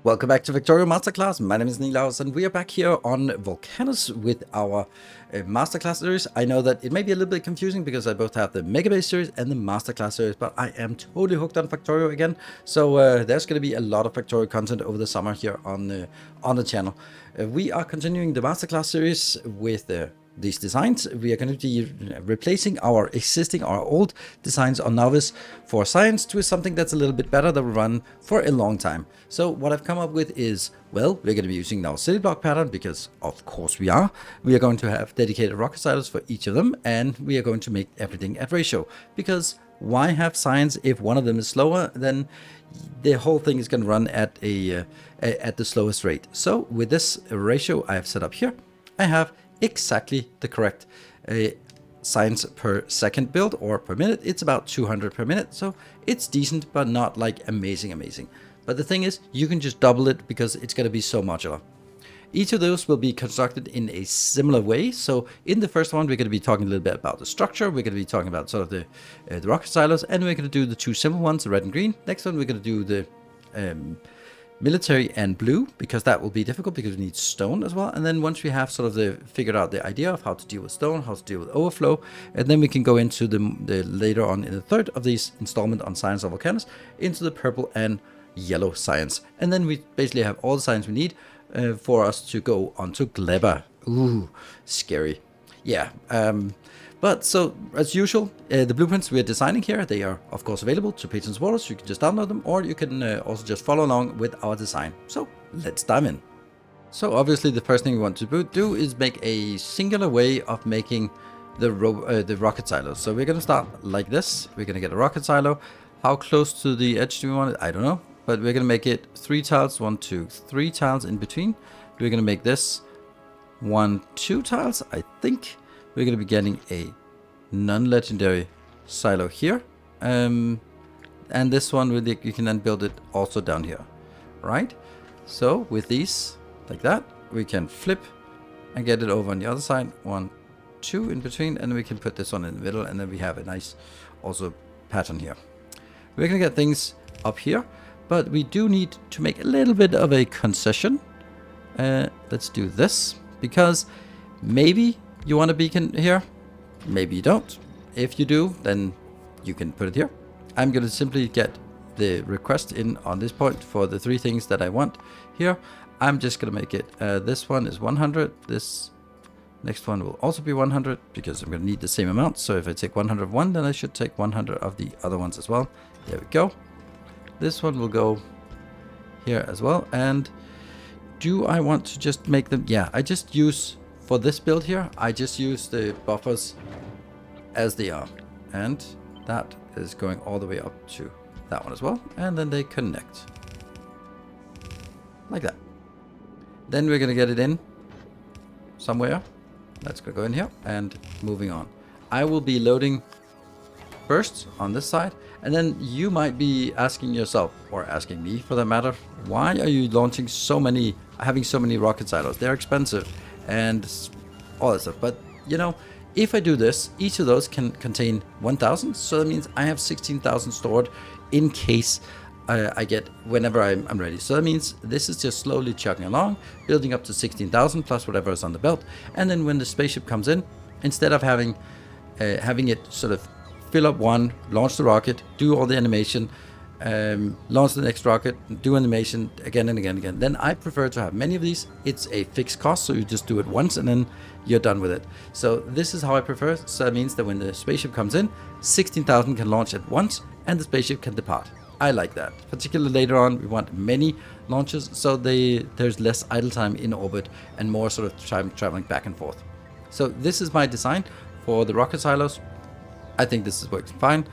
Welcome back to Factorio Masterclass. My name is Nilaus, and we are back here on Vulcanus with our Masterclass series. I know that it may be a little bit confusing because I both have the Mega Base series and the Masterclass series, but I am totally hooked on Factorio again. So there's going to be a lot of Factorio content over the summer here on the channel. We are continuing the Masterclass series with these designs. We are going to be replacing our old designs on Novice for Science to something that's a little bit better that will run for a long time. So what I've come up with is, well, we're going to be using our city block pattern because of course we are. We are going to have dedicated rocket silos for each of them, and we are going to make everything at ratio, because why have Science if one of them is slower? Then the whole thing is going to run at at the slowest rate. So with this ratio I have set up here, I have exactly the correct Science per second build, or per minute. It's about 200 per minute, so it's decent, but not like amazing. But the thing is, you can just double it because it's going to be so modular. Each of those will be constructed in a similar way. So in the first one, we're going to be talking a little bit about the structure. We're going to be talking about sort of the rocket silos, and we're going to do the two simple ones, the red and green. Next one, we're going to do the military and blue, because that will be difficult because we need stone as well. And then once we have sort of figured out the idea of how to deal with stone, how to deal with overflow, and then we can go into the later on in the third of these installment on Science of Vulcanus, into the purple and yellow Science. And then we basically have all the science we need for us to go onto Gleba. Ooh, scary. Yeah. But so, as usual, the blueprints we're designing here, they are of course available to patrons and supporters. You can just download them, or you can also just follow along with our design. So let's dive in. So obviously the first thing we want to do is make a singular way of making the rocket silos. So we're going to start like this. We're going to get a rocket silo. How close to the edge do we want it? I don't know. But we're going to make it 3 tiles, 1, 2, 3 tiles in between. We're going to make this 1, 2 tiles, I think. We're going to be getting a non-legendary silo here, and this one you can then build it also down here, right? So with these like that, we can flip and get it over on the other side, 1, 2 in between, and then we can put this one in the middle, and then we have a nice also pattern here. We're going to get things up here, but we do need to make a little bit of a concession. Let's do this, because maybe you want a beacon here, maybe you don't. If you do, then you can put it here. I'm going to simply get the request in on this point for the 3 things that I want here. I'm just going to make it, this one is 100, this next one will also be 100, because I'm going to need the same amount. So if I take 100 of one, then I should take 100 of the other ones as well. There we go. This one will go here as well. And do I want to just make them? Yeah, I just use, for this build here, I just use the buffers as they are. And that is going all the way up to that one as well. And then they connect. Like that. Then we're going to get it in somewhere. Let's go in here and moving on. I will be loading first on this side. And then you might be asking yourself, or asking me for that matter, why are you launching having so many rocket silos? They're expensive and all that stuff. But you know, if I do this, each of those can contain 1,000. So that means I have 16,000 stored in case I get whenever I'm ready. So that means this is just slowly chugging along, building up to 16,000 plus whatever is on the belt. And then when the spaceship comes in, instead of having it sort of fill up one, launch the rocket, do all the animation, launch the next rocket, do animation again and again. Then I prefer to have many of these. It's a fixed cost, so you just do it once and then you're done with it. So this is how I prefer. So that means that when the spaceship comes in, 16,000 can launch at once and the spaceship can depart. I like that. Particularly later on, we want many launches, so there's less idle time in orbit and more sort of time traveling back and forth. So this is my design for the rocket silos. I think this is working fine.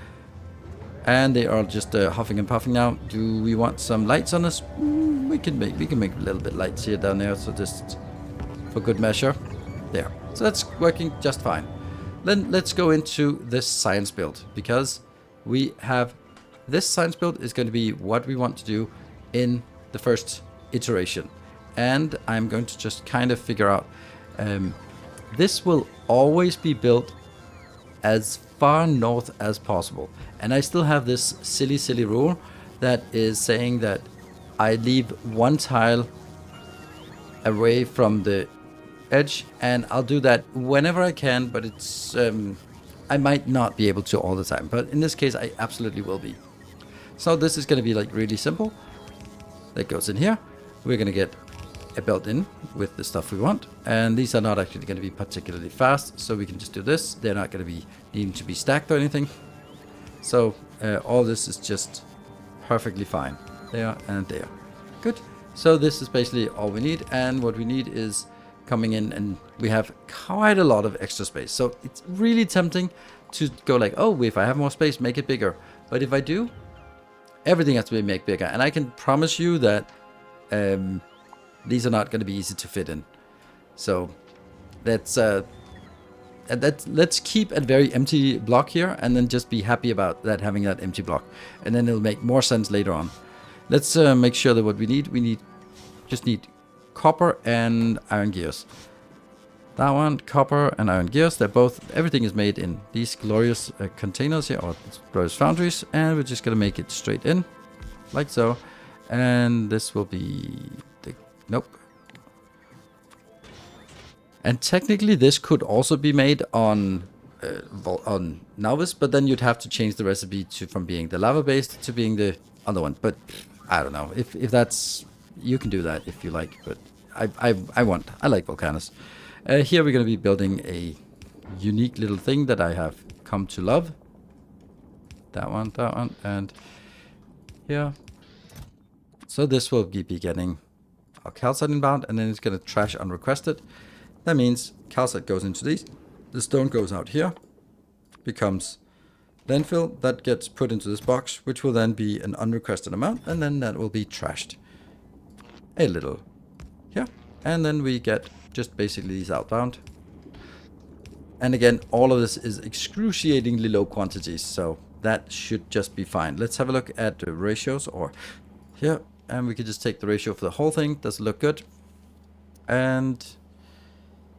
And they are just huffing and puffing now. Do we want some lights on us? We can make a little bit lights here down there, so just for good measure. There. So that's working just fine. Then let's go into this science build, because we have this science build is going to be what we want to do in the first iteration. And I'm going to just kind of figure out, this will always be built as far north as possible. And I still have this silly rule that is saying that I leave one tile away from the edge, and I'll do that whenever I can, but it's I might not be able to all the time, but in this case I absolutely will be. So this is going to be like really simple. That goes in here. We're going to get a belt in with the stuff we want, and these are not actually going to be particularly fast, so we can just do this. They're not going to be needing to be stacked or anything, so all this is just perfectly fine. There and there. Good. So this is basically all we need, and what we need is coming in, and we have quite a lot of extra space, so it's really tempting to go like, oh, if I have more space, make it bigger. But if I do, everything has to be made bigger, and I can promise you that these are not going to be easy to fit in. So let's keep a very empty block here, and then just be happy about that, having that empty block, and then it'll make more sense later on. Let's make sure that what we need just need copper and iron gears. That one, copper and iron gears. They're both, everything is made in these glorious containers here, or glorious foundries, and we're just gonna make it straight in, like so. And this will be the, nope. And technically this could also be made on Nilaus, but then you'd have to change the recipe from being the lava based to being the other one. But I don't know if that's, you can do that if you like, but I like Vulcanus. Here we're going to be building a unique little thing that I have come to love. That one, and here. So this will be getting our calcite inbound, and then it's going to trash unrequested. That means calcite goes into these. The stone goes out here, becomes landfill, that gets put into this box, which will then be an unrequested amount, and then that will be trashed a little here, and then we get just basically these outbound. And again, all of this is excruciatingly low quantities, so that should just be fine. Let's have a look at the ratios, or here, and we can just take the ratio for the whole thing. Does it look good? And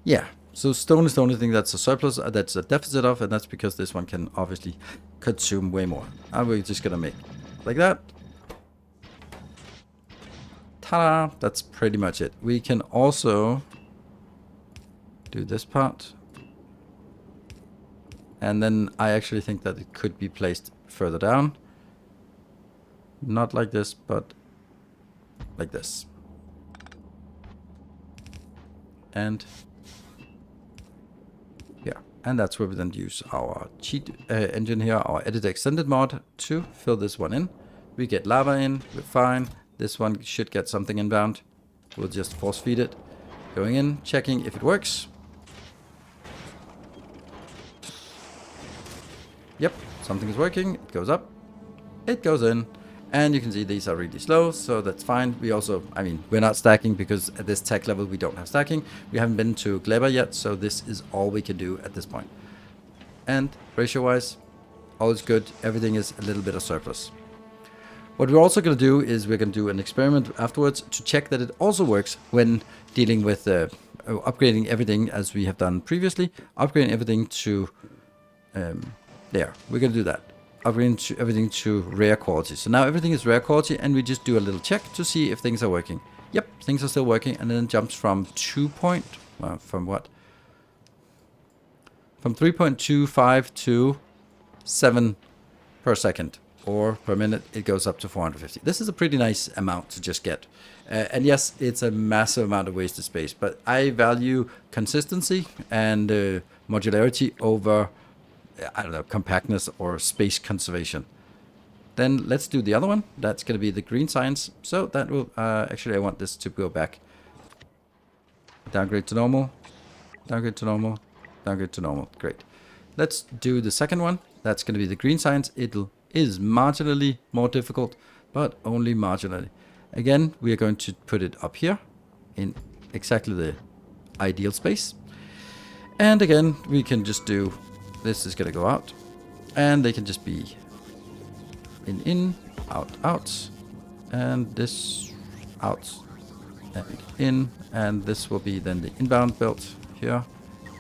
yeah, so stone is the only thing that's a surplus, that's a deficit of, and that's because this one can obviously consume way more. And we're just gonna make like that. Ta-da! That's pretty much it. We can also do this part. And then I actually think that it could be placed further down. Not like this, but like this. And yeah, and that's where we then use our cheat engine here, our edit extended mod, to fill this one in. We get lava in, we're fine. This one should get something inbound. We'll just force feed it. Going in, checking if it works. Yep, something is working. It goes up. It goes in. And you can see these are really slow, so that's fine. We also, I mean, we're not stacking because at this tech level we don't have stacking. We haven't been to Gleba yet, so this is all we can do at this point. And ratio-wise, all is good. Everything is a little bit of surplus. What we're also going to do is we're going to do an experiment afterwards to check that it also works when dealing with upgrading everything as we have done previously. Upgrading everything to, there, we're going to do that. Upgrading everything to rare quality. So now everything is rare quality, and we just do a little check to see if things are working. Yep, things are still working, and then it jumps from from 3.25 to 7 per second, or per minute. It goes up to 450. This is a pretty nice amount to just get. And yes, it's a massive amount of wasted space, but I value consistency and modularity over, I don't know, compactness or space conservation. Then let's do the other one. That's going to be the green science. So that will, actually I want this to go back. Downgrade to normal, downgrade to normal, downgrade to normal. Great. Let's do the second one. That's going to be the green science. It is marginally more difficult, but only marginally. Again, we are going to put it up here in exactly the ideal space. And again, we can just do, this is going to go out, and they can just be in, out, out, and this out and in, and this will be then the inbound built here,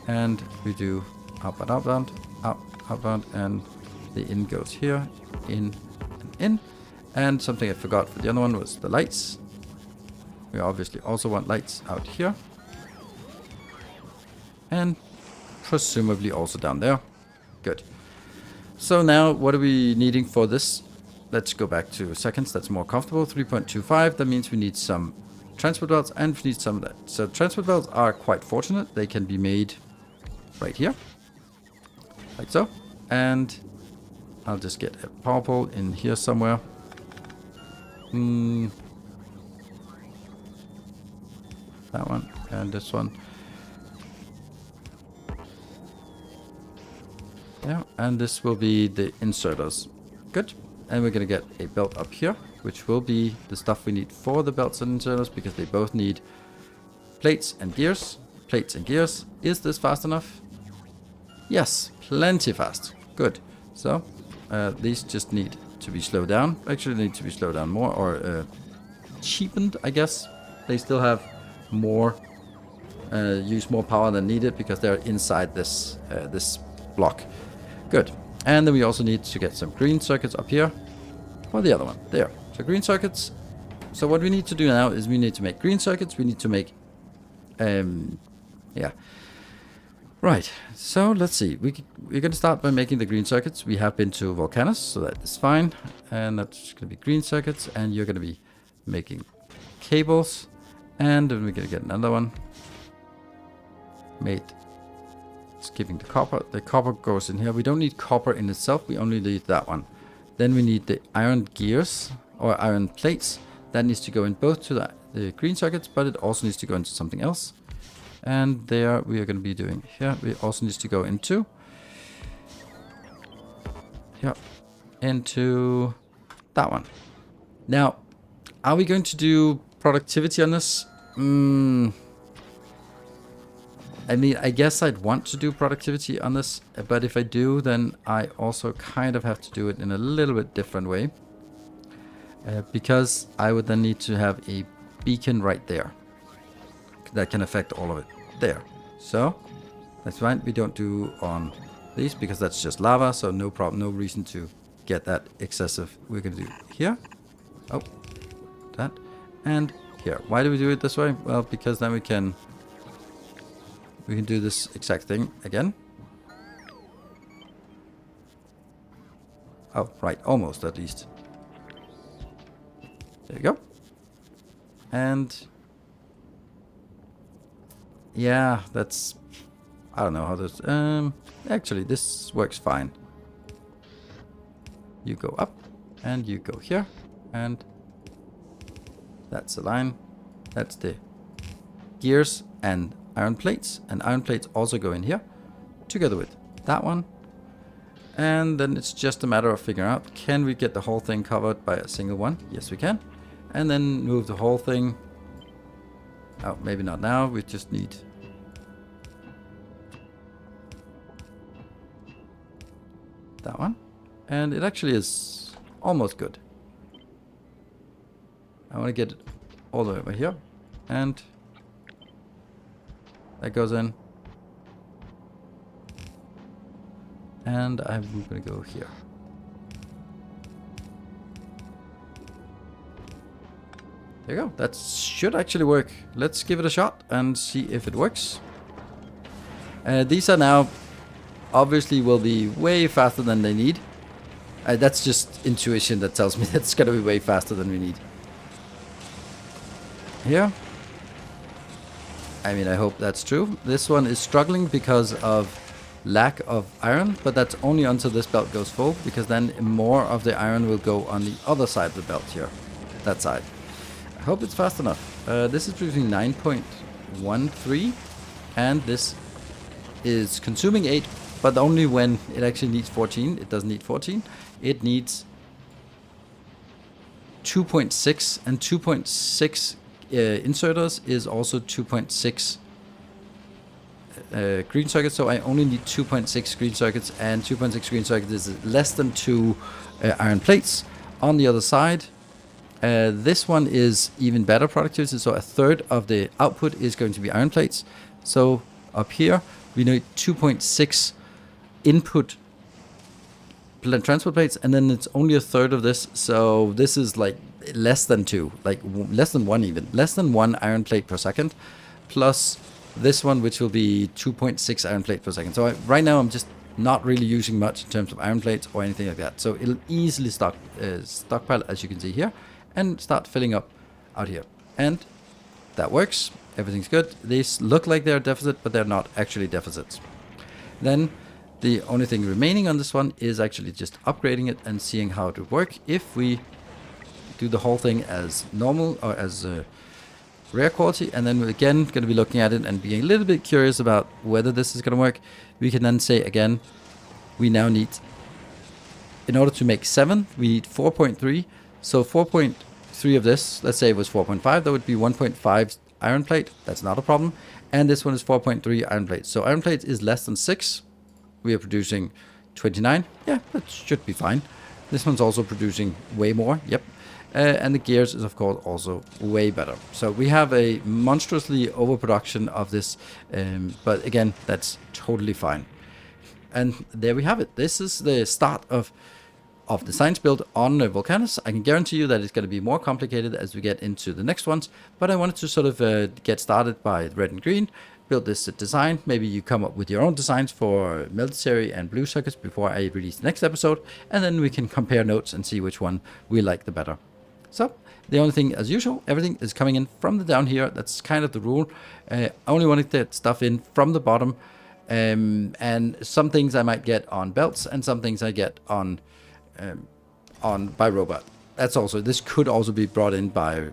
and we do outbound, outbound, out, outbound, and the in goes here, in and in, And something I forgot for the other one was the lights. We obviously also want lights out here. And presumably also down there. Good. So now what are we needing for this? Let's go back to seconds. That's more comfortable. 3.25. That means we need some transport belts and we need some of that. So transport belts are quite fortunate. They can be made right here. Like so. And I'll just get a power pole in here somewhere. That one and this one. Yeah, and this will be the inserters. Good. And we're going to get a belt up here, which will be the stuff we need for the belts and inserters, because they both need plates and gears. Plates and gears. Is this fast enough? Yes, plenty fast. Good. So, these just need to be slowed down. Actually, need to be slowed down more, or cheapened, I guess. They still have more, use more power than needed because they're inside this this block. Good. And then we also need to get some green circuits up here for the other one. There. So green circuits. So what we need to do now is we need to make green circuits. We need to make, yeah. Right. So let's see. We're going to start by making the green circuits. We have been to Vulcanus, so that is fine. And that's going to be green circuits. And you're going to be making cables. And then we're going to get another one made. Skipping the copper. The copper goes in here. We don't need copper in itself. We only need that one. Then we need the iron gears or iron plates. That needs to go in both to the green circuits, but it also needs to go into something else. And there we are going to be doing here. We also needs to go into here, into that one. Now, are we going to do productivity on this? I mean, I guess I'd want to do productivity on this, but if I do, then I also kind of have to do it in a little bit different way. Because I would then need to have a beacon right there. That can affect all of it. There. So, that's fine. We don't do on these because that's just lava, so no problem, no reason to get that excessive. We're going to do here. Oh, that. And here. Why do we do it this way? Well, because then we can do this exact thing again. Oh, right. Almost, at least. There you go. And yeah, that's, I don't know how this, actually this works fine. You go up and you go here, and that's the line. That's the gears and iron plates also go in here together with that one. And then it's just a matter of figuring out, can we get the whole thing covered by a single one? Yes, we can. And then move the whole thing. Oh, maybe not now. We just need that one. And it actually is almost good. I want to get it all the way over here. And that goes in. And I'm going to go here. There you go. That should actually work. Let's give it a shot and see if it works. These are now obviously will be way faster than they need. That's just intuition that tells me that's going to be way faster than we need. Here. I mean, I hope that's true. This one is struggling because of lack of iron, but that's only until this belt goes full, because then more of the iron will go on the other side of the belt here. That side. I hope it's fast enough. This is between 9.13 and this is consuming 8, but only when it actually needs 14. It doesn't need 14. It needs 2.6, and 2.6 inserters is also 2.6 green circuits, so I only need 2.6 green circuits, and 2.6 green circuits is less than 2 iron plates. On the other side, this one is even better productivity, so a third of the output is going to be iron plates. So up here we need 2.6 input transport plates, and then it's only a third of this, so this is like less than 2, like less than 1 even, less than 1 iron plate per second, plus this one, which will be 2.6 iron plate per second. So right now I'm just not really using much in terms of iron plates or anything like that. So it'll easily stockpile, as you can see here, and start filling up out here. And that works. Everything's good. These look like they're a deficit, but they're not actually deficits. Then the only thing remaining on this one is actually just upgrading it and seeing how it would work if we do the whole thing as normal or as rare quality, and then we're again going to be looking at it and being a little bit curious about whether this is going to work. We can then say again, we now need, in order to make 7, we need 4.3. So 4.3 of this, let's say it was 4.5, that would be 1.5 iron plate. That's not a problem. And this one is 4.3 iron plate. So iron plate is less than 6. We are producing 29. Yeah, that should be fine. This one's also producing way more. Yep. And the gears is of course also way better. So we have a monstrously overproduction of this, but again, that's totally fine. And there we have it. This is the start of the science build on Vulcanus. I can guarantee you that it's going to be more complicated as we get into the next ones, but I wanted to sort of get started by red and green, build this design. Maybe you come up with your own designs for military and blue circuits before I release the next episode, and then we can compare notes and see which one we like the better. So the only thing, as usual, everything is coming in from the down here. That's kind of the rule. I only want to get stuff in from the bottom, and some things I might get on belts, and some things I get on by robot. That's also, this could also be brought in by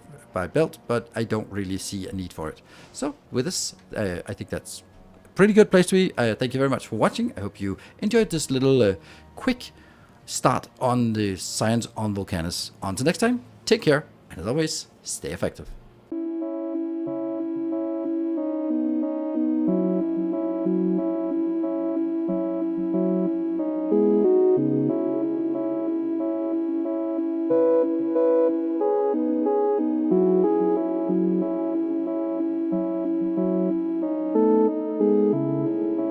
belt, but I don't really see a need for it. So with this, I think that's a pretty good place to be. Thank you very much for watching. I hope you enjoyed this little quick start on the science on Vulcanus. Until next time, take care, and as always, stay effective.